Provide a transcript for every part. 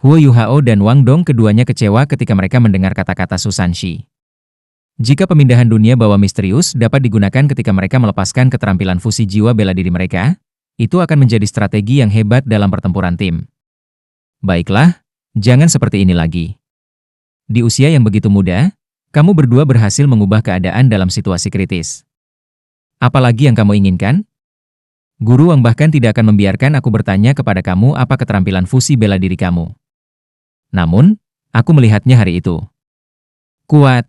Huo Yuhao dan Wang Dong keduanya kecewa ketika mereka mendengar kata-kata Susanshi. Jika pemindahan dunia bawah misterius dapat digunakan ketika mereka melepaskan keterampilan fusi jiwa bela diri mereka, itu akan menjadi strategi yang hebat dalam pertempuran tim. Baiklah, jangan seperti ini lagi. Di usia yang begitu muda, kamu berdua berhasil mengubah keadaan dalam situasi kritis. Apalagi yang kamu inginkan? Guru Wang bahkan tidak akan membiarkan aku bertanya kepada kamu apa keterampilan fusi bela diri kamu. Namun, aku melihatnya hari itu. Kuat.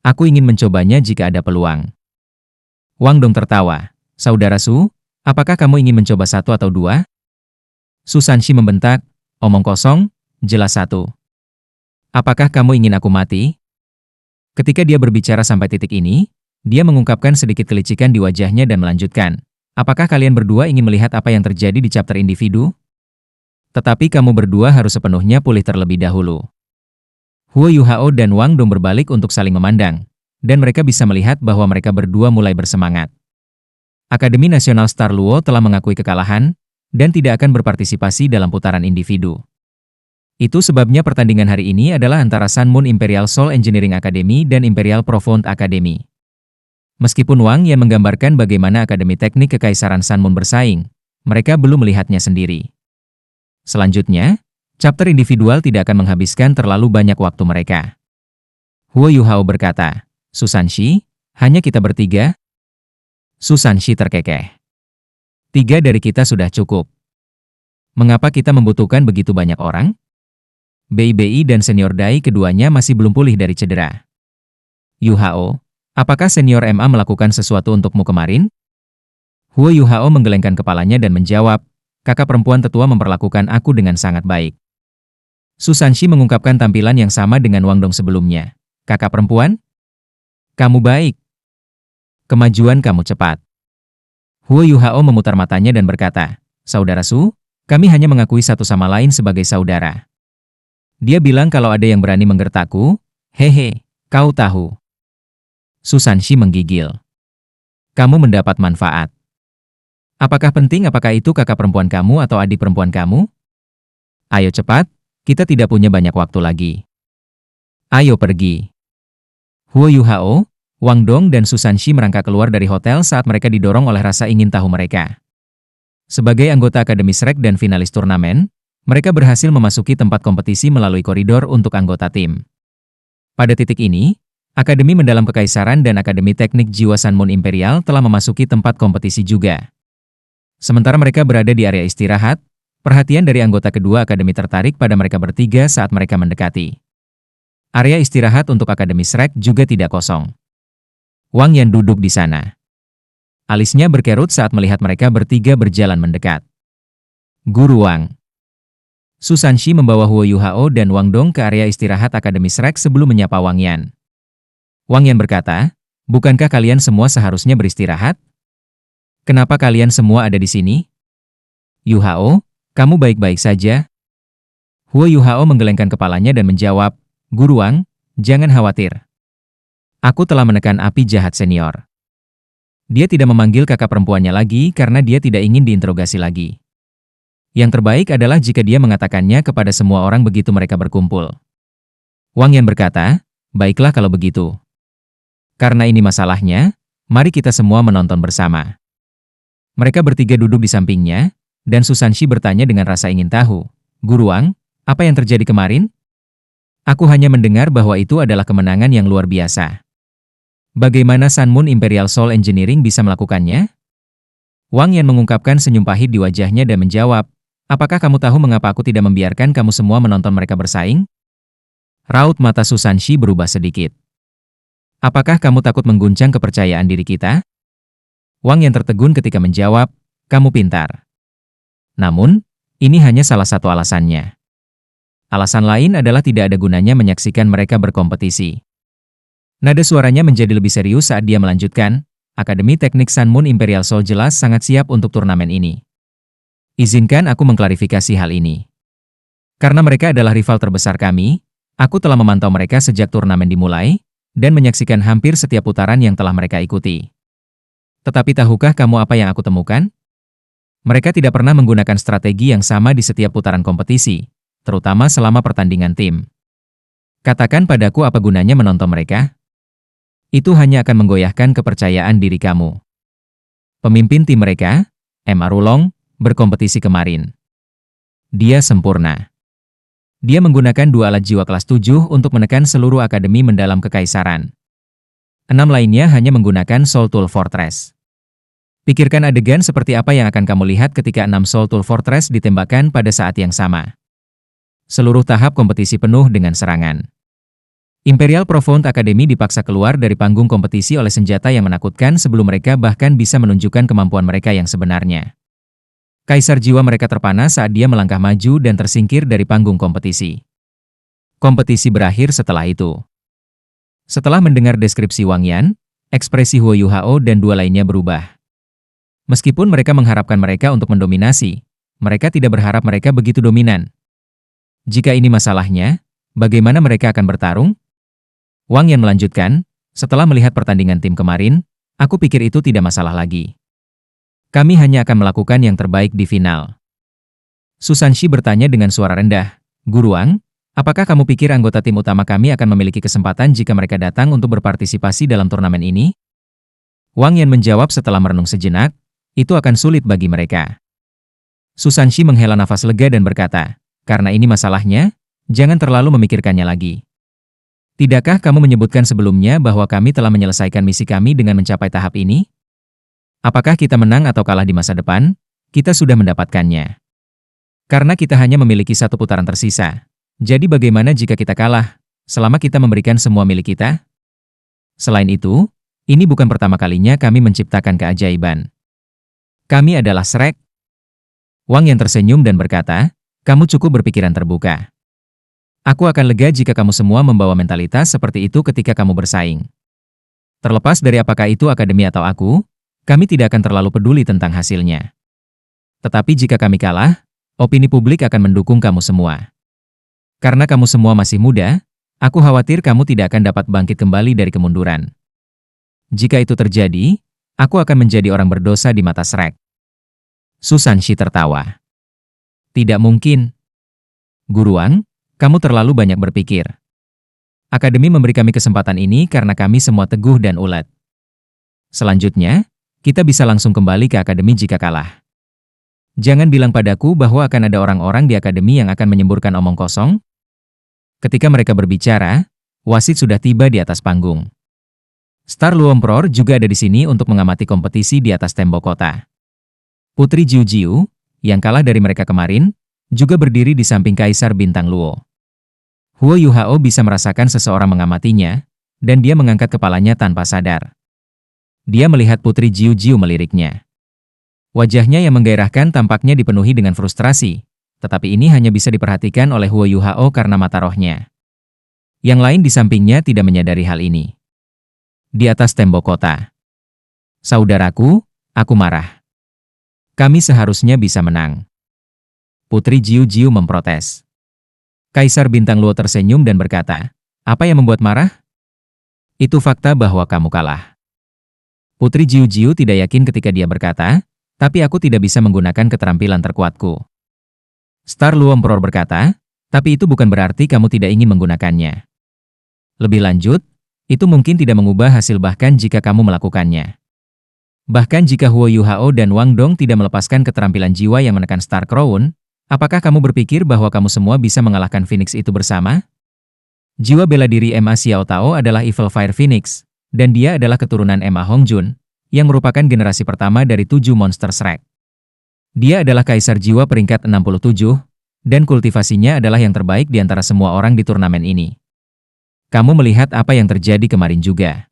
Aku ingin mencobanya jika ada peluang. Wang Dong tertawa. Saudara Su, apakah kamu ingin mencoba satu atau dua? Susanshi membentak, omong kosong, jelas satu. Apakah kamu ingin aku mati? Ketika dia berbicara sampai titik ini, dia mengungkapkan sedikit kelicikan di wajahnya dan melanjutkan. Apakah kalian berdua ingin melihat apa yang terjadi di chapter individu? Tetapi kamu berdua harus sepenuhnya pulih terlebih dahulu. Huo Yuhao dan Wang Dong berbalik untuk saling memandang, dan mereka bisa melihat bahwa mereka berdua mulai bersemangat. Akademi Nasional Star Luo telah mengakui kekalahan, dan tidak akan berpartisipasi dalam putaran individu. Itu sebabnya pertandingan hari ini adalah antara Sun Moon Imperial Soul Engineering Academy dan Imperial Profound Academy. Meskipun Wang Yan menggambarkan bagaimana Akademi Teknik Kekaisaran Sun Moon bersaing, mereka belum melihatnya sendiri. Selanjutnya, chapter individual tidak akan menghabiskan terlalu banyak waktu mereka. Huo Yuhao berkata, Susanshi, hanya kita bertiga? Susanshi terkekeh. 3 dari kita sudah cukup. Mengapa kita membutuhkan begitu banyak orang? BI dan Senior Dai keduanya masih belum pulih dari cedera. Yuhao, apakah Senior MA melakukan sesuatu untukmu kemarin? Huo Yuhao menggelengkan kepalanya dan menjawab, kakak perempuan tetua memperlakukan aku dengan sangat baik. Susanshi mengungkapkan tampilan yang sama dengan Wang Dong sebelumnya. Kakak perempuan? Kamu baik. Kemajuan kamu cepat. Huo Yuhao memutar matanya dan berkata, Saudara Su, kami hanya mengakui satu sama lain sebagai saudara. Dia bilang kalau ada yang berani menggertakku, hehe, kau tahu. Susanshi menggigil. Kamu mendapat manfaat. Apakah penting apakah itu kakak perempuan kamu atau adik perempuan kamu? Ayo cepat, kita tidak punya banyak waktu lagi. Ayo pergi. Huo Yuhao, Wang Dong dan Susanshi merangkak keluar dari hotel saat mereka didorong oleh rasa ingin tahu mereka. Sebagai anggota Akademi Shrek dan finalis turnamen, mereka berhasil memasuki tempat kompetisi melalui koridor untuk anggota tim. Pada titik ini, Akademi Mendalam Kekaisaran dan Akademi Teknik Jiwa Sun Moon Imperial telah memasuki tempat kompetisi juga. Sementara mereka berada di area istirahat, perhatian dari anggota kedua akademi tertarik pada mereka bertiga saat mereka mendekati. Area istirahat untuk Akademi Shrek juga tidak kosong. Wang Yan duduk di sana. Alisnya berkerut saat melihat mereka bertiga berjalan mendekat. Guru Wang. Susanshi membawa Huo Yuhao dan Wang Dong ke area istirahat Akademi Shrek sebelum menyapa Wang Yan. Wang Yan berkata, bukankah kalian semua seharusnya beristirahat? Kenapa kalian semua ada di sini? Yuhao, kamu baik-baik saja? Huo Yuhao menggelengkan kepalanya dan menjawab, Guru Wang, jangan khawatir. Aku telah menekan api jahat senior. Dia tidak memanggil kakak perempuannya lagi karena dia tidak ingin diinterogasi lagi. Yang terbaik adalah jika dia mengatakannya kepada semua orang begitu mereka berkumpul. Wang Yan berkata, baiklah kalau begitu. Karena ini masalahnya, mari kita semua menonton bersama. Mereka bertiga duduk di sampingnya, dan Susanshi bertanya dengan rasa ingin tahu, Guru Wang, apa yang terjadi kemarin? Aku hanya mendengar bahwa itu adalah kemenangan yang luar biasa. Bagaimana Sun Moon Imperial Soul Engineering bisa melakukannya? Wang Yan mengungkapkan senyum pahit di wajahnya dan menjawab, apakah kamu tahu mengapa aku tidak membiarkan kamu semua menonton mereka bersaing? Raut mata Susanshi berubah sedikit. Apakah kamu takut mengguncang kepercayaan diri kita? Wang Yan tertegun ketika menjawab, kamu pintar. Namun, ini hanya salah satu alasannya. Alasan lain adalah tidak ada gunanya menyaksikan mereka berkompetisi. Nada suaranya menjadi lebih serius saat dia melanjutkan, Akademi Teknik Sun Moon Imperial Soul jelas sangat siap untuk turnamen ini. Izinkan aku mengklarifikasi hal ini. Karena mereka adalah rival terbesar kami, aku telah memantau mereka sejak turnamen dimulai, dan menyaksikan hampir setiap putaran yang telah mereka ikuti. Tetapi tahukah kamu apa yang aku temukan? Mereka tidak pernah menggunakan strategi yang sama di setiap putaran kompetisi, terutama selama pertandingan tim. Katakan padaku apa gunanya menonton mereka? Itu hanya akan menggoyahkan kepercayaan diri kamu. Pemimpin tim mereka, Emma Rulong, berkompetisi kemarin. Dia sempurna. Dia menggunakan 2 alat jiwa kelas 7 untuk menekan seluruh akademi mendalam kekaisaran. 6 lainnya hanya menggunakan Soul Tool Fortress. Pikirkan adegan seperti apa yang akan kamu lihat ketika 6 Soul Tool Fortress ditembakkan pada saat yang sama. Seluruh tahap kompetisi penuh dengan serangan. Imperial Profound Academy dipaksa keluar dari panggung kompetisi oleh senjata yang menakutkan sebelum mereka bahkan bisa menunjukkan kemampuan mereka yang sebenarnya. Kaisar jiwa mereka terpana saat dia melangkah maju dan tersingkir dari panggung kompetisi. Kompetisi berakhir setelah itu. Setelah mendengar deskripsi Wang Yan, ekspresi Huo Yuhao dan 2 lainnya berubah. Meskipun mereka mengharapkan mereka untuk mendominasi, mereka tidak berharap mereka begitu dominan. Jika ini masalahnya, bagaimana mereka akan bertarung? Wang Yan melanjutkan, setelah melihat pertandingan tim kemarin, aku pikir itu tidak masalah lagi. Kami hanya akan melakukan yang terbaik di final. Susanshi bertanya dengan suara rendah, Guru Wang, apakah kamu pikir anggota tim utama kami akan memiliki kesempatan jika mereka datang untuk berpartisipasi dalam turnamen ini? Wang Yan menjawab setelah merenung sejenak, itu akan sulit bagi mereka. Susanshi menghela nafas lega dan berkata, karena ini masalahnya, jangan terlalu memikirkannya lagi. Tidakkah kamu menyebutkan sebelumnya bahwa kami telah menyelesaikan misi kami dengan mencapai tahap ini? Apakah kita menang atau kalah di masa depan, kita sudah mendapatkannya. Karena kita hanya memiliki 1 putaran tersisa. Jadi bagaimana jika kita kalah, selama kita memberikan semua milik kita? Selain itu, ini bukan pertama kalinya kami menciptakan keajaiban. Kami adalah Shrek. Wang Yan tersenyum dan berkata, kamu cukup berpikiran terbuka. Aku akan lega jika kamu semua membawa mentalitas seperti itu ketika kamu bersaing. Terlepas dari apakah itu akademi atau aku, kami tidak akan terlalu peduli tentang hasilnya. Tetapi jika kami kalah, opini publik akan mendukung kamu semua. Karena kamu semua masih muda, aku khawatir kamu tidak akan dapat bangkit kembali dari kemunduran. Jika itu terjadi, aku akan menjadi orang berdosa di mata Shrek. Susanshi tertawa. Tidak mungkin. Guru Wang, kamu terlalu banyak berpikir. Akademi memberi kami kesempatan ini karena kami semua teguh dan ulet. Selanjutnya, kita bisa langsung kembali ke akademi jika kalah. Jangan bilang padaku bahwa akan ada orang-orang di akademi yang akan menyemburkan omong kosong. Ketika mereka berbicara, wasit sudah tiba di atas panggung. Star Luompror juga ada di sini untuk mengamati kompetisi di atas tembok kota. Putri Jiu Jiu, yang kalah dari mereka kemarin, juga berdiri di samping Kaisar Bintang Luo. Huo Yuhao bisa merasakan seseorang mengamatinya, dan dia mengangkat kepalanya tanpa sadar. Dia melihat Putri Jiu Jiu meliriknya. Wajahnya yang menggairahkan tampaknya dipenuhi dengan frustrasi, tetapi ini hanya bisa diperhatikan oleh Huo Yuhao karena mata rohnya. Yang lain di sampingnya tidak menyadari hal ini. Di atas tembok kota. Saudaraku, aku marah. Kami seharusnya bisa menang. Putri Jiu Jiu memprotes. Kaisar Bintang Luo tersenyum dan berkata, apa yang membuat marah? Itu fakta bahwa kamu kalah. Putri Jiu Jiu tidak yakin ketika dia berkata, tapi aku tidak bisa menggunakan keterampilan terkuatku. Star Luompror berkata, tapi itu bukan berarti kamu tidak ingin menggunakannya. Lebih lanjut, itu mungkin tidak mengubah hasil bahkan jika kamu melakukannya. Bahkan jika Huo Yuhao dan Wang Dong tidak melepaskan keterampilan jiwa yang menekan Star Crown, apakah kamu berpikir bahwa kamu semua bisa mengalahkan Phoenix itu bersama? Jiwa bela diri Ma Xiao Tao adalah Evil Fire Phoenix, dan dia adalah keturunan Ma Hongjun, yang merupakan generasi pertama dari 7 monster Shrek. Dia adalah kaisar jiwa peringkat 67, dan kultivasinya adalah yang terbaik di antara semua orang di turnamen ini. Kamu melihat apa yang terjadi kemarin juga.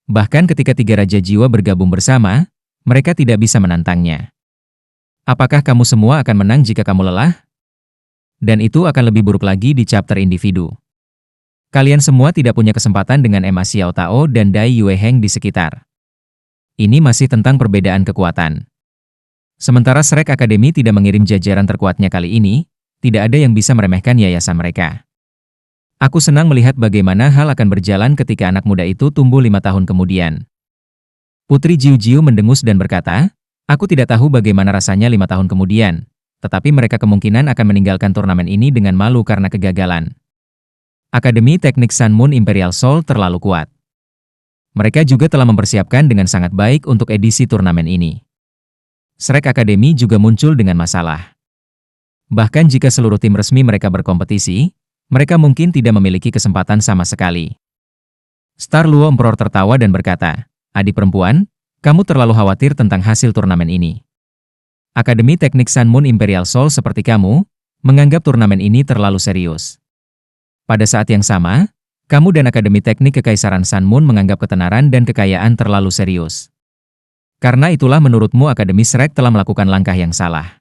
Bahkan ketika 3 Raja Jiwa bergabung bersama, mereka tidak bisa menantangnya. Apakah kamu semua akan menang jika kamu lelah? Dan itu akan lebih buruk lagi di chapter individu. Kalian semua tidak punya kesempatan dengan Ma Xiao Tao dan Dai Yue Heng di sekitar. Ini masih tentang perbedaan kekuatan. Sementara Shrek Academy tidak mengirim jajaran terkuatnya kali ini, tidak ada yang bisa meremehkan yayasan mereka. Aku senang melihat bagaimana hal akan berjalan ketika anak muda itu tumbuh 5 tahun kemudian. Putri Jiu Jiu mendengus dan berkata, aku tidak tahu bagaimana rasanya 5 tahun kemudian, tetapi mereka kemungkinan akan meninggalkan turnamen ini dengan malu karena kegagalan. Akademi Teknik Sun Moon Imperial Seoul terlalu kuat. Mereka juga telah mempersiapkan dengan sangat baik untuk edisi turnamen ini. Shrek Academy juga muncul dengan masalah. Bahkan jika seluruh tim resmi mereka berkompetisi, mereka mungkin tidak memiliki kesempatan sama sekali. Star Luo Emperor tertawa dan berkata, "Adik perempuan, kamu terlalu khawatir tentang hasil turnamen ini. Akademi Teknik Sun Moon Imperial Seoul seperti kamu, menganggap turnamen ini terlalu serius. Pada saat yang sama, kamu dan Akademi Teknik Kekaisaran Sun Moon menganggap ketenaran dan kekayaan terlalu serius. Karena itulah menurutmu Akademi Shrek telah melakukan langkah yang salah.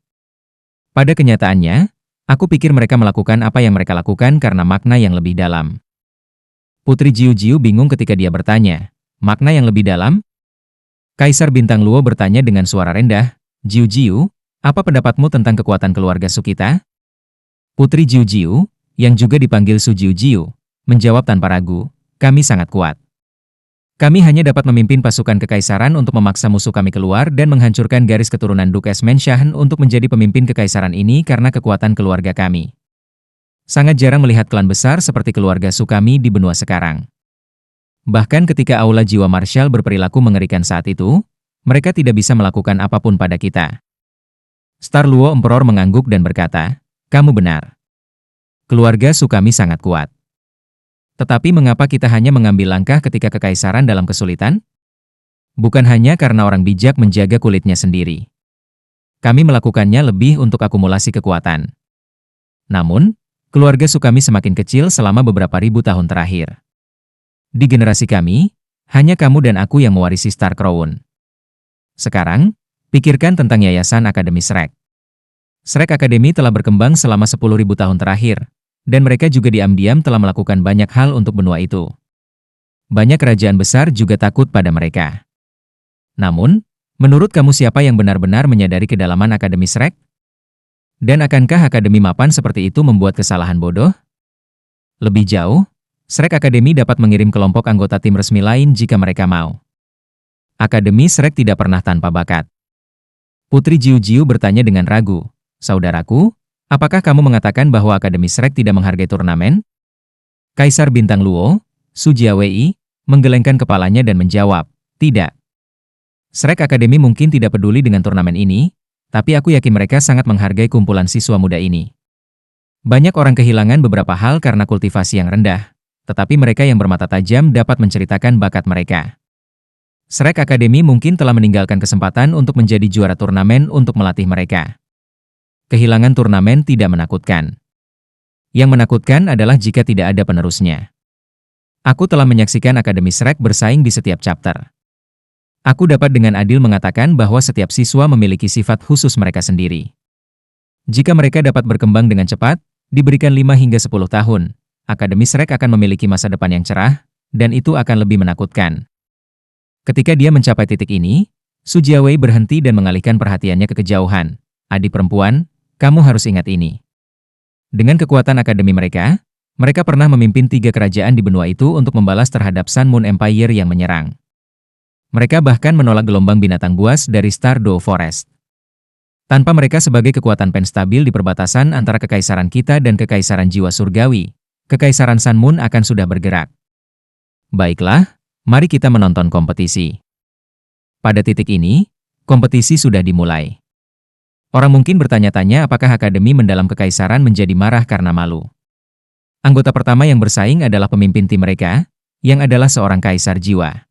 Pada kenyataannya, aku pikir mereka melakukan apa yang mereka lakukan karena makna yang lebih dalam." Putri Jiu Jiu bingung ketika dia bertanya, "Makna yang lebih dalam?" Kaisar Bintang Luo bertanya dengan suara rendah, "Jiu Jiu, apa pendapatmu tentang kekuatan keluarga Su kita?" Putri Jiu Jiu, yang juga dipanggil Su Jiu Jiu, menjawab tanpa ragu, "Kami sangat kuat. Kami hanya dapat memimpin pasukan kekaisaran untuk memaksa musuh kami keluar dan menghancurkan garis keturunan Duke Menshan untuk menjadi pemimpin kekaisaran ini karena kekuatan keluarga kami. Sangat jarang melihat klan besar seperti keluarga Su kami di benua sekarang." Bahkan ketika Aula Jiwa Martial berperilaku mengerikan saat itu, mereka tidak bisa melakukan apapun pada kita. Star Luo Emperor mengangguk dan berkata, "Kamu benar. Keluarga Su kami sangat kuat. Tetapi mengapa kita hanya mengambil langkah ketika kekaisaran dalam kesulitan? Bukan hanya karena orang bijak menjaga kulitnya sendiri. Kami melakukannya lebih untuk akumulasi kekuatan. Namun, keluarga Su kami semakin kecil selama beberapa ribu tahun terakhir. Di generasi kami, hanya kamu dan aku yang mewarisi Star Crown. Sekarang, pikirkan tentang Yayasan Akademi Shrek. Shrek Academy telah berkembang selama 10.000 tahun terakhir, dan mereka juga diam-diam telah melakukan banyak hal untuk benua itu. Banyak kerajaan besar juga takut pada mereka. Namun, menurut kamu siapa yang benar-benar menyadari kedalaman Akademi Shrek? Dan akankah Akademi mapan seperti itu membuat kesalahan bodoh? Lebih jauh, Shrek Academy dapat mengirim kelompok anggota tim resmi lain jika mereka mau. Akademi Shrek tidak pernah tanpa bakat. Putri Jiu Jiu bertanya dengan ragu, "Saudaraku, apakah kamu mengatakan bahwa Akademi Shrek tidak menghargai turnamen?" Kaisar Bintang Luo, Su Jiawei, menggelengkan kepalanya dan menjawab, "Tidak. Shrek Academy mungkin tidak peduli dengan turnamen ini, tapi aku yakin mereka sangat menghargai kumpulan siswa muda ini. Banyak orang kehilangan beberapa hal karena kultivasi yang rendah, tetapi mereka yang bermata tajam dapat menceritakan bakat mereka. Shrek Academy mungkin telah meninggalkan kesempatan untuk menjadi juara turnamen untuk melatih mereka. Kehilangan turnamen tidak menakutkan. Yang menakutkan adalah jika tidak ada penerusnya. Aku telah menyaksikan Akademi Shrek bersaing di setiap chapter. Aku dapat dengan adil mengatakan bahwa setiap siswa memiliki sifat khusus mereka sendiri. Jika mereka dapat berkembang dengan cepat, diberikan 5 hingga 10 tahun, Akademi Shrek akan memiliki masa depan yang cerah, dan itu akan lebih menakutkan." Ketika dia mencapai titik ini, Su Jiawei berhenti dan mengalihkan perhatiannya ke kejauhan. "Adik perempuan, kamu harus ingat ini. Dengan kekuatan akademi mereka, mereka pernah memimpin 3 kerajaan di benua itu untuk membalas terhadap Sun Moon Empire yang menyerang. Mereka bahkan menolak gelombang binatang buas dari Stardew Forest. Tanpa mereka sebagai kekuatan pen stabil di perbatasan antara kekaisaran kita dan kekaisaran jiwa surgawi, Kekaisaran Sun Moon akan sudah bergerak. Baiklah, mari kita menonton kompetisi." Pada titik ini, kompetisi sudah dimulai. Orang mungkin bertanya-tanya apakah Akademi Mendalam Kekaisaran menjadi marah karena malu. Anggota pertama yang bersaing adalah pemimpin tim mereka, yang adalah seorang kaisar jiwa.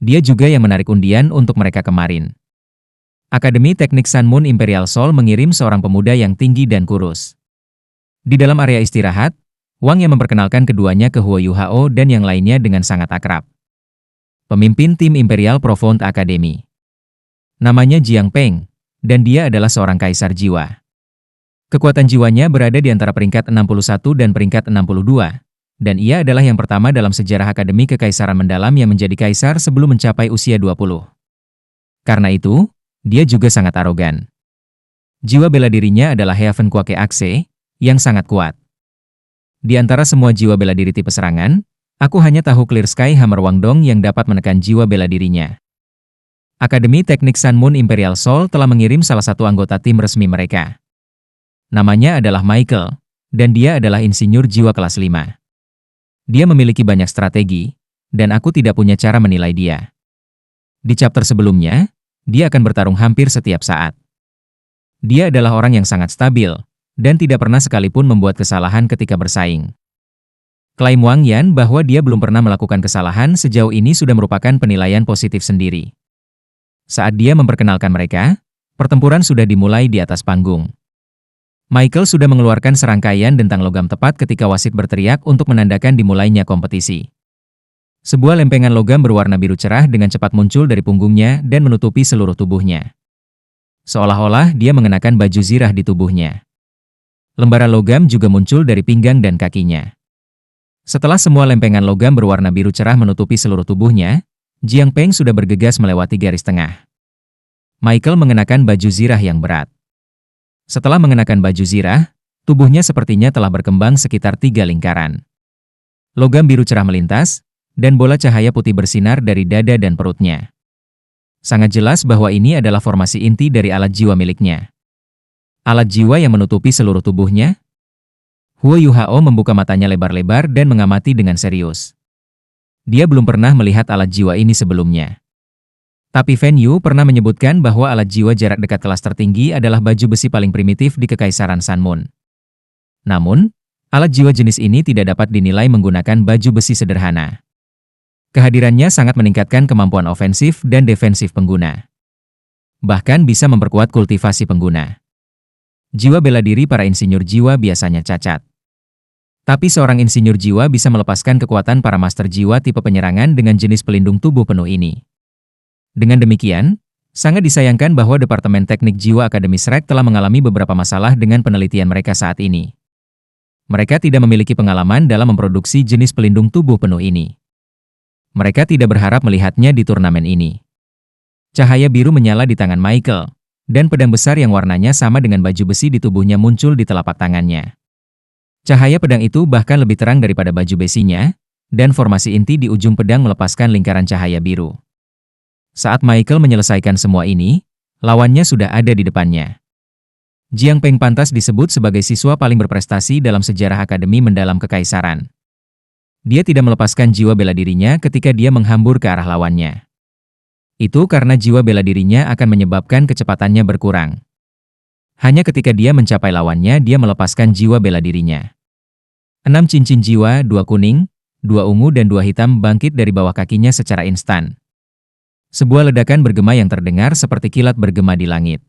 Dia juga yang menarik undian untuk mereka kemarin. Akademi Teknik Sun Moon Imperial Seoul mengirim seorang pemuda yang tinggi dan kurus. Di dalam area istirahat, Wang yang memperkenalkan keduanya ke Huo Yuhao dan yang lainnya dengan sangat akrab. Pemimpin tim Imperial Profound Academy. Namanya Jiang Peng, dan dia adalah seorang kaisar jiwa. Kekuatan jiwanya berada di antara peringkat 61 dan peringkat 62, dan ia adalah yang pertama dalam sejarah Akademi Kekaisaran Mendalam yang menjadi kaisar sebelum mencapai usia 20. Karena itu, dia juga sangat arogan. Jiwa bela dirinya adalah Heaven Quake Axe, yang sangat kuat. Di antara semua jiwa bela diri tipe serangan, aku hanya tahu Clear Sky Hammer Wang Dong yang dapat menekan jiwa bela dirinya. Akademi Teknik Sun Moon Imperial Seoul telah mengirim salah satu anggota tim resmi mereka. Namanya adalah Michael, dan dia adalah insinyur jiwa kelas 5. Dia memiliki banyak strategi, dan aku tidak punya cara menilai dia. Di chapter sebelumnya, dia akan bertarung hampir setiap saat. Dia adalah orang yang sangat stabil, dan tidak pernah sekalipun membuat kesalahan ketika bersaing. Klaim Wang Yan bahwa dia belum pernah melakukan kesalahan sejauh ini sudah merupakan penilaian positif sendiri. Saat dia memperkenalkan mereka, pertempuran sudah dimulai di atas panggung. Michael sudah mengeluarkan serangkaian dentang logam tepat ketika wasit berteriak untuk menandakan dimulainya kompetisi. Sebuah lempengan logam berwarna biru cerah dengan cepat muncul dari punggungnya dan menutupi seluruh tubuhnya. Seolah-olah dia mengenakan baju zirah di tubuhnya. Lembaran logam juga muncul dari pinggang dan kakinya. Setelah semua lempengan logam berwarna biru cerah menutupi seluruh tubuhnya, Jiang Peng sudah bergegas melewati garis tengah. Michael mengenakan baju zirah yang berat. Setelah mengenakan baju zirah, tubuhnya sepertinya telah berkembang sekitar 3 lingkaran. Logam biru cerah melintas, dan bola cahaya putih bersinar dari dada dan perutnya. Sangat jelas bahwa ini adalah formasi inti dari alat jiwa miliknya. Alat jiwa yang menutupi seluruh tubuhnya. Huo Yuhao membuka matanya lebar-lebar dan mengamati dengan serius. Dia belum pernah melihat alat jiwa ini sebelumnya. Tapi Fen Yu pernah menyebutkan bahwa alat jiwa jarak dekat kelas tertinggi adalah baju besi paling primitif di Kekaisaran Sanmun. Namun, alat jiwa jenis ini tidak dapat dinilai menggunakan baju besi sederhana. Kehadirannya sangat meningkatkan kemampuan ofensif dan defensif pengguna. Bahkan bisa memperkuat kultivasi pengguna. Jiwa bela diri para insinyur jiwa biasanya cacat. Tapi seorang insinyur jiwa bisa melepaskan kekuatan para master jiwa tipe penyerangan dengan jenis pelindung tubuh penuh ini. Dengan demikian, sangat disayangkan bahwa Departemen Teknik Jiwa Akademi Shrek telah mengalami beberapa masalah dengan penelitian mereka saat ini. Mereka tidak memiliki pengalaman dalam memproduksi jenis pelindung tubuh penuh ini. Mereka tidak berharap melihatnya di turnamen ini. Cahaya biru menyala di tangan Michael, dan pedang besar yang warnanya sama dengan baju besi di tubuhnya muncul di telapak tangannya. Cahaya pedang itu bahkan lebih terang daripada baju besinya, dan formasi inti di ujung pedang melepaskan lingkaran cahaya biru. Saat Michael menyelesaikan semua ini, lawannya sudah ada di depannya. Jiang Peng pantas disebut sebagai siswa paling berprestasi dalam sejarah Akademi Mendalam Kekaisaran. Dia tidak melepaskan jiwa bela dirinya ketika dia menghambur ke arah lawannya. Itu karena jiwa bela dirinya akan menyebabkan kecepatannya berkurang. Hanya ketika dia mencapai lawannya, dia melepaskan jiwa bela dirinya. 6 cincin jiwa, 2 kuning, 2 ungu dan 2 hitam bangkit dari bawah kakinya secara instan. Sebuah ledakan bergema yang terdengar seperti kilat bergema di langit.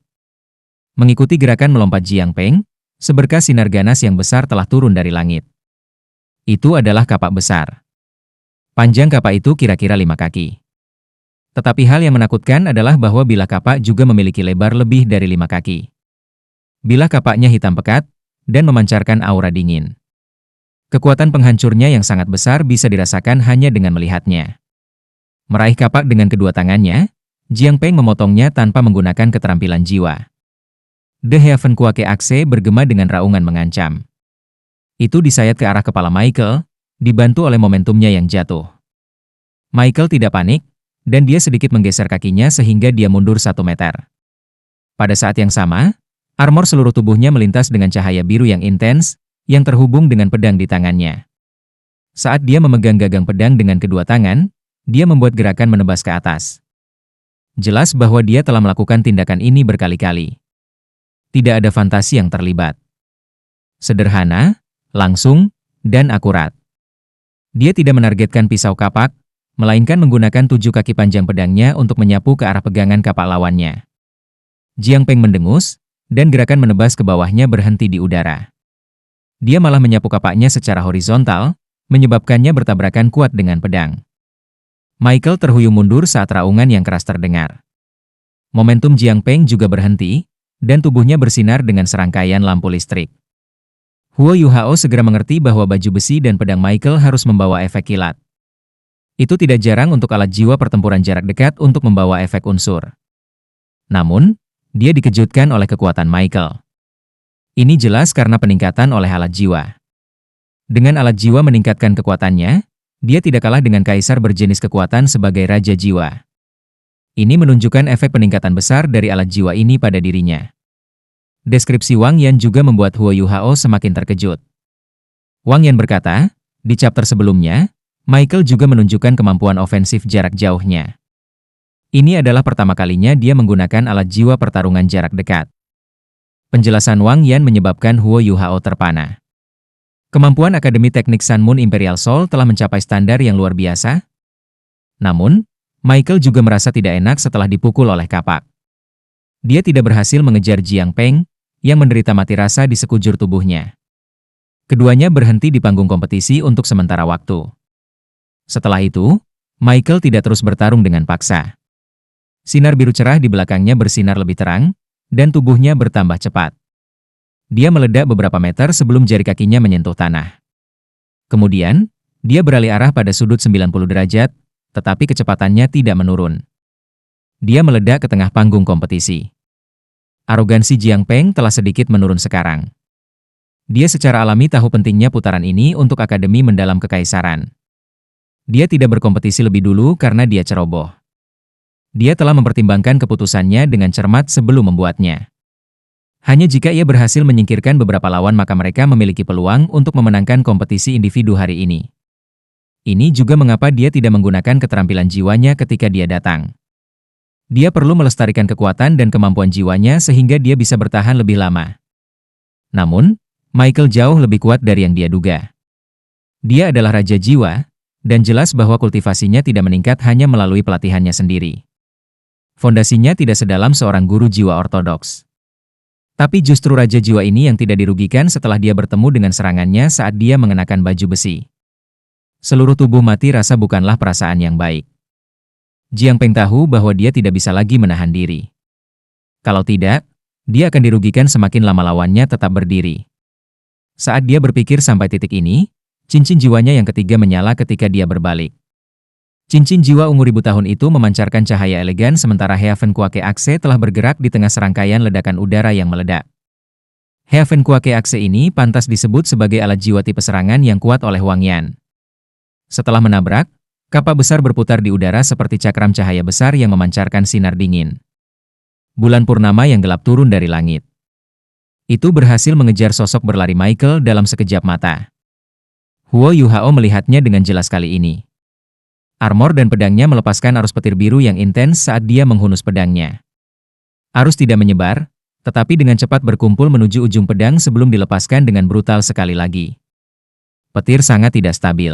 Mengikuti gerakan melompat Jiang Peng, seberkas sinar ganas yang besar telah turun dari langit. Itu adalah kapak besar. Panjang kapak itu kira-kira 5 kaki. Tetapi hal yang menakutkan adalah bahwa bilah kapak juga memiliki lebar lebih dari 5 kaki. Bilah kapaknya hitam pekat, dan memancarkan aura dingin. Kekuatan penghancurnya yang sangat besar bisa dirasakan hanya dengan melihatnya. Meraih kapak dengan kedua tangannya, Jiang Peng memotongnya tanpa menggunakan keterampilan jiwa. The Heaven Quake Axe bergema dengan raungan mengancam. Itu disayat ke arah kepala Michael, dibantu oleh momentumnya yang jatuh. Michael tidak panik, dan dia sedikit menggeser kakinya sehingga dia mundur 1 meter. Pada saat yang sama, armor seluruh tubuhnya melintas dengan cahaya biru yang intens, yang terhubung dengan pedang di tangannya. Saat dia memegang gagang pedang dengan kedua tangan, dia membuat gerakan menebas ke atas. Jelas bahwa dia telah melakukan tindakan ini berkali-kali. Tidak ada fantasi yang terlibat. Sederhana, langsung, dan akurat. Dia tidak menargetkan pisau kapak, melainkan menggunakan 7 kaki panjang pedangnya untuk menyapu ke arah pegangan kapak lawannya. Jiang Peng mendengus, dan gerakan menebas ke bawahnya berhenti di udara. Dia malah menyapu kapaknya secara horizontal, menyebabkannya bertabrakan kuat dengan pedang. Michael terhuyung mundur saat raungan yang keras terdengar. Momentum Jiang Peng juga berhenti, dan tubuhnya bersinar dengan serangkaian lampu listrik. Huo Yuhao segera mengerti bahwa baju besi dan pedang Michael harus membawa efek kilat. Itu tidak jarang untuk alat jiwa pertempuran jarak dekat untuk membawa efek unsur. Namun, dia dikejutkan oleh kekuatan Michael. Ini jelas karena peningkatan oleh alat jiwa. Dengan alat jiwa meningkatkan kekuatannya, dia tidak kalah dengan kaisar berjenis kekuatan sebagai raja jiwa. Ini menunjukkan efek peningkatan besar dari alat jiwa ini pada dirinya. Deskripsi Wang Yan juga membuat Huo Yuhao semakin terkejut. Wang Yan berkata, di chapter sebelumnya, Michael juga menunjukkan kemampuan ofensif jarak jauhnya. Ini adalah pertama kalinya dia menggunakan alat jiwa pertarungan jarak dekat. Penjelasan Wang Yan menyebabkan Huo Yuhao terpana. Kemampuan Akademi Teknik Sun Moon Imperial Soul telah mencapai standar yang luar biasa. Namun, Michael juga merasa tidak enak setelah dipukul oleh kapak. Dia tidak berhasil mengejar Jiang Peng, yang menderita mati rasa di sekujur tubuhnya. Keduanya berhenti di panggung kompetisi untuk sementara waktu. Setelah itu, Michael tidak terus bertarung dengan paksa. Sinar biru cerah di belakangnya bersinar lebih terang, dan tubuhnya bertambah cepat. Dia meledak beberapa meter sebelum jari kakinya menyentuh tanah. Kemudian, dia beralih arah pada sudut 90 derajat, tetapi kecepatannya tidak menurun. Dia meledak ke tengah panggung kompetisi. Arogansi Jiang Peng telah sedikit menurun sekarang. Dia secara alami tahu pentingnya putaran ini untuk Akademi Mendalam Kekaisaran. Dia tidak berkompetisi lebih dulu karena dia ceroboh. Dia telah mempertimbangkan keputusannya dengan cermat sebelum membuatnya. Hanya jika ia berhasil menyingkirkan beberapa lawan maka mereka memiliki peluang untuk memenangkan kompetisi individu hari ini. Ini juga mengapa dia tidak menggunakan keterampilan jiwanya ketika dia datang. Dia perlu melestarikan kekuatan dan kemampuan jiwanya sehingga dia bisa bertahan lebih lama. Namun, Michael jauh lebih kuat dari yang dia duga. Dia adalah Raja Jiwa, dan jelas bahwa kultivasinya tidak meningkat hanya melalui pelatihannya sendiri. Fondasinya tidak sedalam seorang guru jiwa ortodoks. Tapi justru Raja Jiwa ini yang tidak dirugikan setelah dia bertemu dengan serangannya saat dia mengenakan baju besi. Seluruh tubuh mati rasa bukanlah perasaan yang baik. Jiang Peng tahu bahwa dia tidak bisa lagi menahan diri. Kalau tidak, dia akan dirugikan semakin lama lawannya tetap berdiri. Saat dia berpikir sampai titik ini, cincin jiwanya yang ketiga menyala ketika dia berbalik. Cincin jiwa ungu 1000 tahun itu memancarkan cahaya elegan sementara Heaven Kuake Axe telah bergerak di tengah serangkaian ledakan udara yang meledak. Heaven Kuake Axe ini pantas disebut sebagai alat jiwa tipe serangan yang kuat oleh Wang Yan. Setelah menabrak, kapak besar berputar di udara seperti cakram cahaya besar yang memancarkan sinar dingin. Bulan purnama yang gelap turun dari langit. Itu berhasil mengejar sosok berlari Michael dalam sekejap mata. Huo Yuhao melihatnya dengan jelas kali ini. Armor dan pedangnya melepaskan arus petir biru yang intens saat dia menghunus pedangnya. Arus tidak menyebar, tetapi dengan cepat berkumpul menuju ujung pedang sebelum dilepaskan dengan brutal sekali lagi. Petir sangat tidak stabil.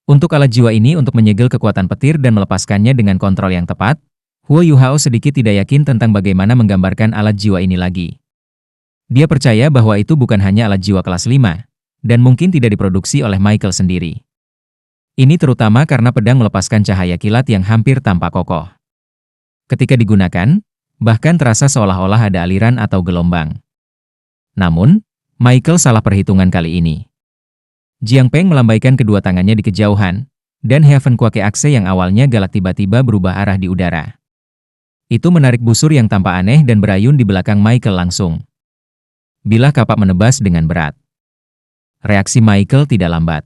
Untuk alat jiwa ini untuk menyegel kekuatan petir dan melepaskannya dengan kontrol yang tepat, Huo Yuhao sedikit tidak yakin tentang bagaimana menggambarkan alat jiwa ini lagi. Dia percaya bahwa itu bukan hanya alat jiwa kelas 5, dan mungkin tidak diproduksi oleh Michael sendiri. Ini terutama karena pedang melepaskan cahaya kilat yang hampir tanpa kokoh. Ketika digunakan, bahkan terasa seolah-olah ada aliran atau gelombang. Namun, Michael salah perhitungan kali ini. Jiang Peng melambaikan kedua tangannya di kejauhan, dan Heaven Kuake Axe yang awalnya galak tiba-tiba berubah arah di udara. Itu menarik busur yang tampak aneh dan berayun di belakang Michael langsung. Bilah kapak menebas dengan berat. Reaksi Michael tidak lambat.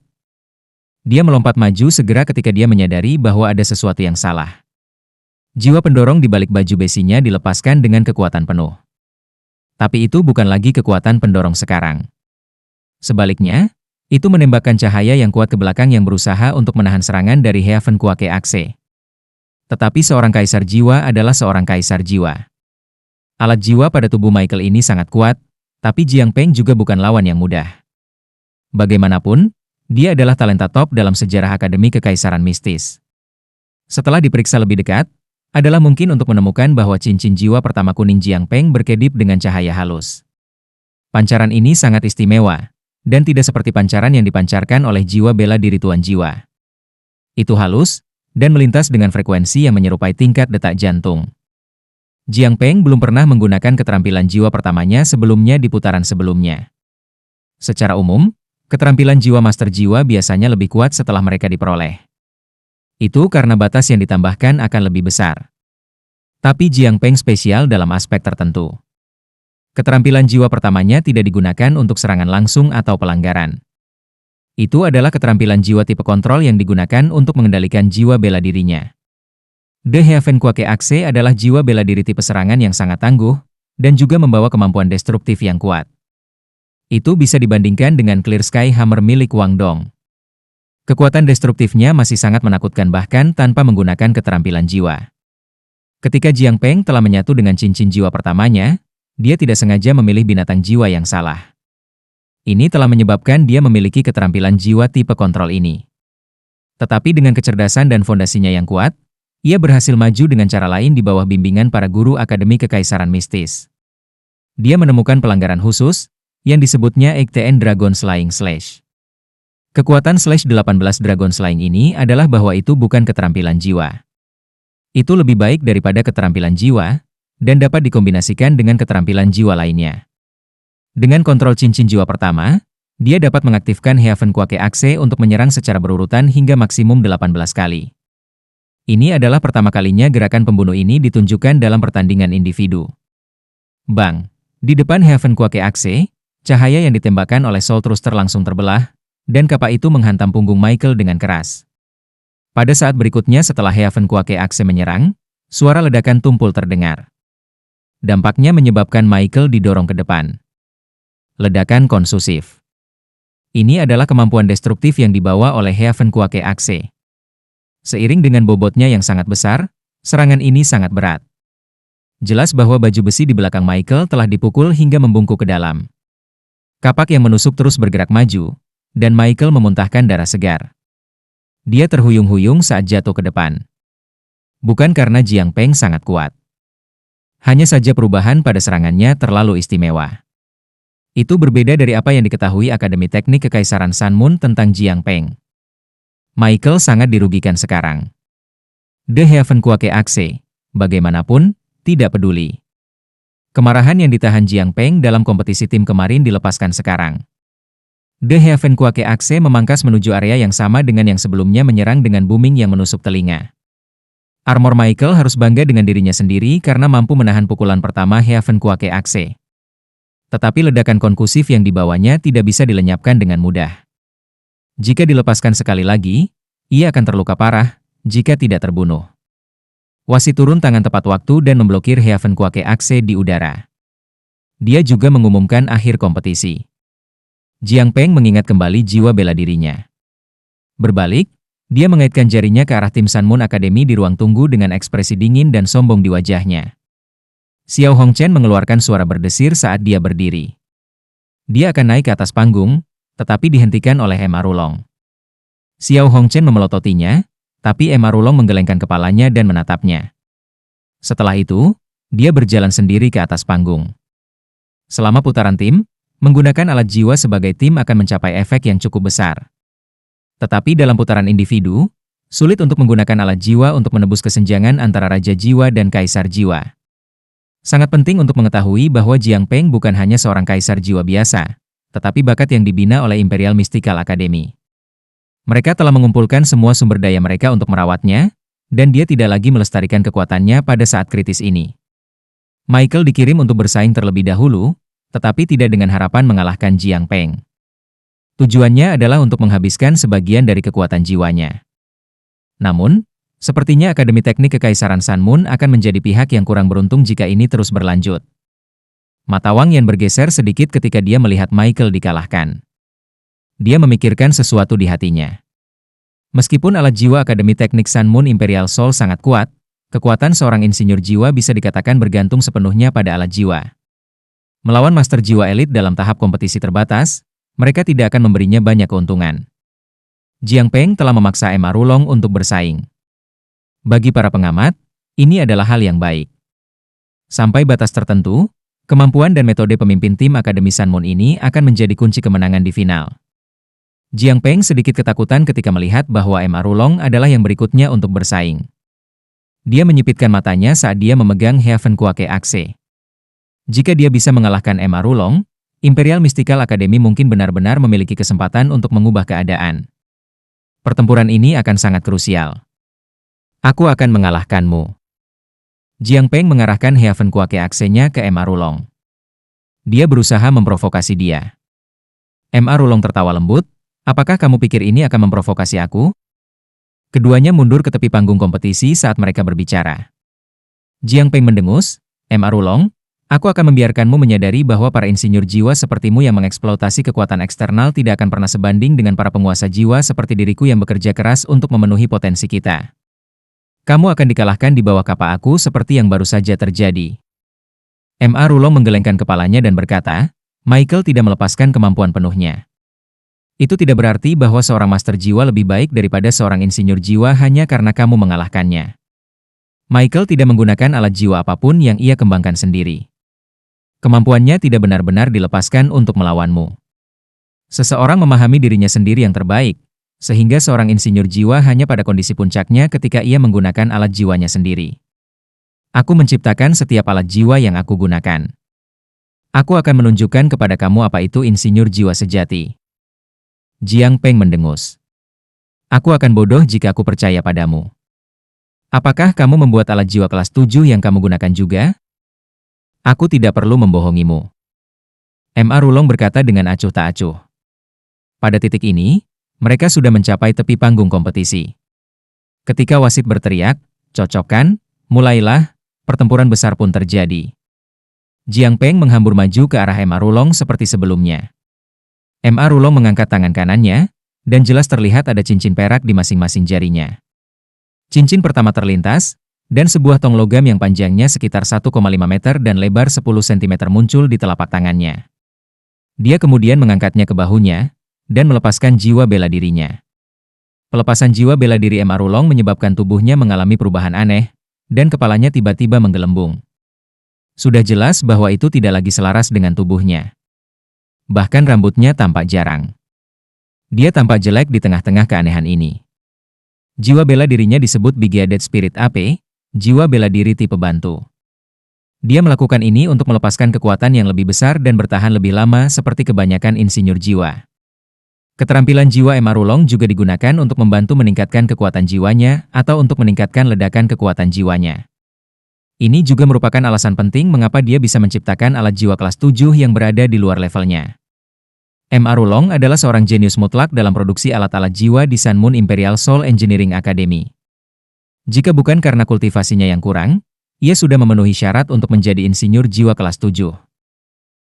Dia melompat maju segera ketika dia menyadari bahwa ada sesuatu yang salah. Jiwa pendorong di balik baju besinya dilepaskan dengan kekuatan penuh. Tapi itu bukan lagi kekuatan pendorong sekarang. Sebaliknya, itu menembakkan cahaya yang kuat ke belakang yang berusaha untuk menahan serangan dari Heaven Kuake Axe. Tetapi seorang kaisar jiwa adalah seorang kaisar jiwa. Alat jiwa pada tubuh Michael ini sangat kuat, tapi Jiang Peng juga bukan lawan yang mudah. Bagaimanapun, dia adalah talenta top dalam sejarah Akademi Kekaisaran Mistis. Setelah diperiksa lebih dekat, adalah mungkin untuk menemukan bahwa cincin jiwa pertama kuning Jiang Peng berkedip dengan cahaya halus. Pancaran ini sangat istimewa, dan tidak seperti pancaran yang dipancarkan oleh jiwa bela diri Tuan Jiwa. Itu halus, dan melintas dengan frekuensi yang menyerupai tingkat detak jantung. Jiang Peng belum pernah menggunakan keterampilan jiwa pertamanya sebelumnya di putaran sebelumnya. Secara umum, keterampilan jiwa Master Jiwa biasanya lebih kuat setelah mereka diperoleh. Itu karena batas yang ditambahkan akan lebih besar. Tapi Jiang Peng spesial dalam aspek tertentu. Keterampilan jiwa pertamanya tidak digunakan untuk serangan langsung atau pelanggaran. Itu adalah keterampilan jiwa tipe kontrol yang digunakan untuk mengendalikan jiwa bela dirinya. The Heaven Kuake Axe adalah jiwa bela diri tipe serangan yang sangat tangguh, dan juga membawa kemampuan destruktif yang kuat. Itu bisa dibandingkan dengan Clear Sky Hammer milik Wang Dong. Kekuatan destruktifnya masih sangat menakutkan bahkan tanpa menggunakan keterampilan jiwa. Ketika Jiang Peng telah menyatu dengan cincin jiwa pertamanya, dia tidak sengaja memilih binatang jiwa yang salah. Ini telah menyebabkan dia memiliki keterampilan jiwa tipe kontrol ini. Tetapi dengan kecerdasan dan fondasinya yang kuat, ia berhasil maju dengan cara lain di bawah bimbingan para guru Akademi Kekaisaran Mistis. Dia menemukan pelanggaran khusus, yang disebutnya 18 Dragon Slaying Slash. Kekuatan Slash 18 Dragon Slaying ini adalah bahwa itu bukan keterampilan jiwa. Itu lebih baik daripada keterampilan jiwa, dan dapat dikombinasikan dengan keterampilan jiwa lainnya. Dengan kontrol cincin jiwa pertama, dia dapat mengaktifkan Heaven Quake Axe untuk menyerang secara berurutan hingga maksimum 18 kali. Ini adalah pertama kalinya gerakan pembunuh ini ditunjukkan dalam pertandingan individu. Bang! Di depan Heaven Quake Axe, cahaya yang ditembakkan oleh Soul Thruster langsung terbelah, dan kapak itu menghantam punggung Michael dengan keras. Pada saat berikutnya setelah Heaven Quake Axe menyerang, suara ledakan tumpul terdengar. Dampaknya menyebabkan Michael didorong ke depan. Ledakan konsusif. Ini adalah kemampuan destruktif yang dibawa oleh Heaven Quake Axe. Seiring dengan bobotnya yang sangat besar, serangan ini sangat berat. Jelas bahwa baju besi di belakang Michael telah dipukul hingga membungkuk ke dalam. Kapak yang menusuk terus bergerak maju, dan Michael memuntahkan darah segar. Dia terhuyung-huyung saat jatuh ke depan. Bukan karena Jiang Peng sangat kuat. Hanya saja perubahan pada serangannya terlalu istimewa. Itu berbeda dari apa yang diketahui Akademi Teknik Kekaisaran Sun Moon tentang Jiang Peng. Michael sangat dirugikan sekarang. The Heaven Quake Axe, bagaimanapun, tidak peduli. Kemarahan yang ditahan Jiang Peng dalam kompetisi tim kemarin dilepaskan sekarang. The Heaven Quake Axe memangkas menuju area yang sama dengan yang sebelumnya menyerang dengan booming yang menusuk telinga. Armor Michael harus bangga dengan dirinya sendiri karena mampu menahan pukulan pertama Heaven Quake Axe. Tetapi ledakan konkusif yang dibawanya tidak bisa dilenyapkan dengan mudah. Jika dilepaskan sekali lagi, ia akan terluka parah jika tidak terbunuh. Wasit turun tangan tepat waktu dan memblokir Heaven Quake Axe di udara. Dia juga mengumumkan akhir kompetisi. Jiang Peng mengingat kembali jiwa bela dirinya. Berbalik, dia mengaitkan jarinya ke arah tim Sun Moon Academy di ruang tunggu dengan ekspresi dingin dan sombong di wajahnya. Xiao Hongchen mengeluarkan suara berdesir saat dia berdiri. Dia akan naik ke atas panggung, tetapi dihentikan oleh Emma Rulong. Xiao Hongchen memelototinya, tapi Emma Rulong menggelengkan kepalanya dan menatapnya. Setelah itu, dia berjalan sendiri ke atas panggung. Selama putaran tim, menggunakan alat jiwa sebagai tim akan mencapai efek yang cukup besar. Tetapi dalam putaran individu, sulit untuk menggunakan alat jiwa untuk menebus kesenjangan antara Raja Jiwa dan Kaisar Jiwa. Sangat penting untuk mengetahui bahwa Jiang Peng bukan hanya seorang Kaisar Jiwa biasa, tetapi bakat yang dibina oleh Imperial Mystical Academy. Mereka telah mengumpulkan semua sumber daya mereka untuk merawatnya, dan dia tidak lagi melestarikan kekuatannya pada saat kritis ini. Michael dikirim untuk bersaing terlebih dahulu, tetapi tidak dengan harapan mengalahkan Jiang Peng. Tujuannya adalah untuk menghabiskan sebagian dari kekuatan jiwanya. Namun, sepertinya Akademi Teknik Kekaisaran Sun Moon akan menjadi pihak yang kurang beruntung jika ini terus berlanjut. Mata Wang Yan bergeser sedikit ketika dia melihat Michael dikalahkan. Dia memikirkan sesuatu di hatinya. Meskipun alat jiwa Akademi Teknik Sun Moon Imperial Soul sangat kuat, kekuatan seorang insinyur jiwa bisa dikatakan bergantung sepenuhnya pada alat jiwa. Melawan master jiwa elit dalam tahap kompetisi terbatas, mereka tidak akan memberinya banyak keuntungan. Jiang Peng telah memaksa Emma Rulong untuk bersaing. Bagi para pengamat, ini adalah hal yang baik. Sampai batas tertentu, kemampuan dan metode pemimpin tim Akademi Sun Moon ini akan menjadi kunci kemenangan di final. Jiang Peng sedikit ketakutan ketika melihat bahwa Emma Rulong adalah yang berikutnya untuk bersaing. Dia menyipitkan matanya saat dia memegang Heaven Quake Axe. Jika dia bisa mengalahkan Emma Rulong, Imperial Mystical Academy mungkin benar-benar memiliki kesempatan untuk mengubah keadaan. Pertempuran ini akan sangat krusial. Aku akan mengalahkanmu. Jiang Peng mengarahkan Heaven Quake Axe-nya ke Emma Rulong. Dia berusaha memprovokasi dia. Emma Rulong tertawa lembut, apakah kamu pikir ini akan memprovokasi aku? Keduanya mundur ke tepi panggung kompetisi saat mereka berbicara. Jiang Peng mendengus, Emma Rulong, Aku akan membiarkanmu menyadari bahwa para insinyur jiwa sepertimu yang mengeksploitasi kekuatan eksternal tidak akan pernah sebanding dengan para penguasa jiwa seperti diriku yang bekerja keras untuk memenuhi potensi kita. Kamu akan dikalahkan di bawah kapak aku seperti yang baru saja terjadi. Ma Rulong menggelengkan kepalanya dan berkata, Michael tidak melepaskan kemampuan penuhnya. Itu tidak berarti bahwa seorang master jiwa lebih baik daripada seorang insinyur jiwa hanya karena kamu mengalahkannya. Michael tidak menggunakan alat jiwa apapun yang ia kembangkan sendiri. Kemampuannya tidak benar-benar dilepaskan untuk melawanmu. Seseorang memahami dirinya sendiri yang terbaik, sehingga seorang insinyur jiwa hanya pada kondisi puncaknya ketika ia menggunakan alat jiwanya sendiri. Aku menciptakan setiap alat jiwa yang aku gunakan. Aku akan menunjukkan kepada kamu apa itu insinyur jiwa sejati. Jiang Peng mendengus. Aku akan bodoh jika aku percaya padamu. Apakah kamu membuat alat jiwa kelas 7 yang kamu gunakan juga? Aku tidak perlu membohongimu. Ma Rulong berkata dengan acuh tak acuh. Pada titik ini, mereka sudah mencapai tepi panggung kompetisi. Ketika wasit berteriak, cocokkan, mulailah, pertempuran besar pun terjadi. Jiang Peng menghambur maju ke arah Ma Rulong seperti sebelumnya. Ma Rulong mengangkat tangan kanannya, dan jelas terlihat ada cincin perak di masing-masing jarinya. Cincin pertama terlintas, dan sebuah tong logam yang panjangnya sekitar 1,5 meter dan lebar 10 cm muncul di telapak tangannya. Dia kemudian mengangkatnya ke bahunya, dan melepaskan jiwa bela dirinya. Pelepasan jiwa bela diri Ma Rulong menyebabkan tubuhnya mengalami perubahan aneh, dan kepalanya tiba-tiba menggelembung. Sudah jelas bahwa itu tidak lagi selaras dengan tubuhnya. Bahkan rambutnya tampak jarang. Dia tampak jelek di tengah-tengah keanehan ini. Jiwa bela dirinya disebut Bigiadet Spirit AP, jiwa bela diri tipe bantu. Dia melakukan ini untuk melepaskan kekuatan yang lebih besar dan bertahan lebih lama seperti kebanyakan insinyur jiwa. Keterampilan jiwa Ma Rulong juga digunakan untuk membantu meningkatkan kekuatan jiwanya atau untuk meningkatkan ledakan kekuatan jiwanya. Ini juga merupakan alasan penting mengapa dia bisa menciptakan alat jiwa kelas 7 yang berada di luar levelnya. Ma Rulong adalah seorang jenius mutlak dalam produksi alat-alat jiwa di Sun Moon Imperial Soul Engineering Academy. Jika bukan karena kultivasinya yang kurang, ia sudah memenuhi syarat untuk menjadi insinyur jiwa kelas 7.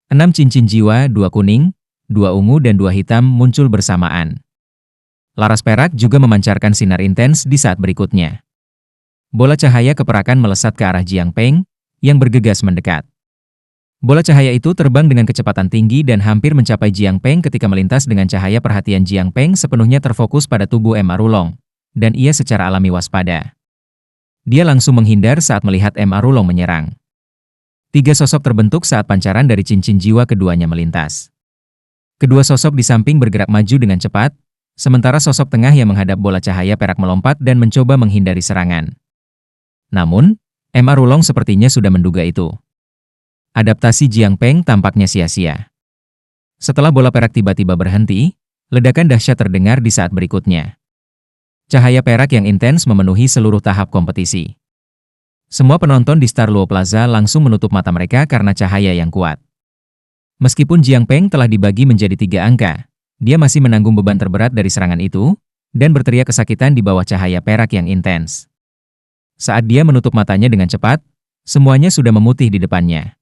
6 cincin jiwa, 2 kuning, 2 ungu dan 2 hitam muncul bersamaan. Laras perak juga memancarkan sinar intens di saat berikutnya. Bola cahaya keperakan melesat ke arah Jiang Peng, yang bergegas mendekat. Bola cahaya itu terbang dengan kecepatan tinggi dan hampir mencapai Jiang Peng ketika melintas dengan cahaya perhatian Jiang Peng sepenuhnya terfokus pada tubuh Ma Rulong, dan ia secara alami waspada. Dia langsung menghindar saat melihat Ma Rulong menyerang. 3 sosok terbentuk saat pancaran dari cincin jiwa keduanya melintas. Kedua sosok di samping bergerak maju dengan cepat, sementara sosok tengah yang menghadap bola cahaya perak melompat dan mencoba menghindari serangan. Namun, Ma Rulong sepertinya sudah menduga itu. Adaptasi Jiang Peng tampaknya sia-sia. Setelah bola perak tiba-tiba berhenti, ledakan dahsyat terdengar di saat berikutnya. Cahaya perak yang intens memenuhi seluruh tahap kompetisi. Semua penonton di Star Luo Plaza langsung menutup mata mereka karena cahaya yang kuat. Meskipun Jiang Peng telah dibagi menjadi 3 angka, dia masih menanggung beban terberat dari serangan itu, dan berteriak kesakitan di bawah cahaya perak yang intens. Saat dia menutup matanya dengan cepat, semuanya sudah memutih di depannya.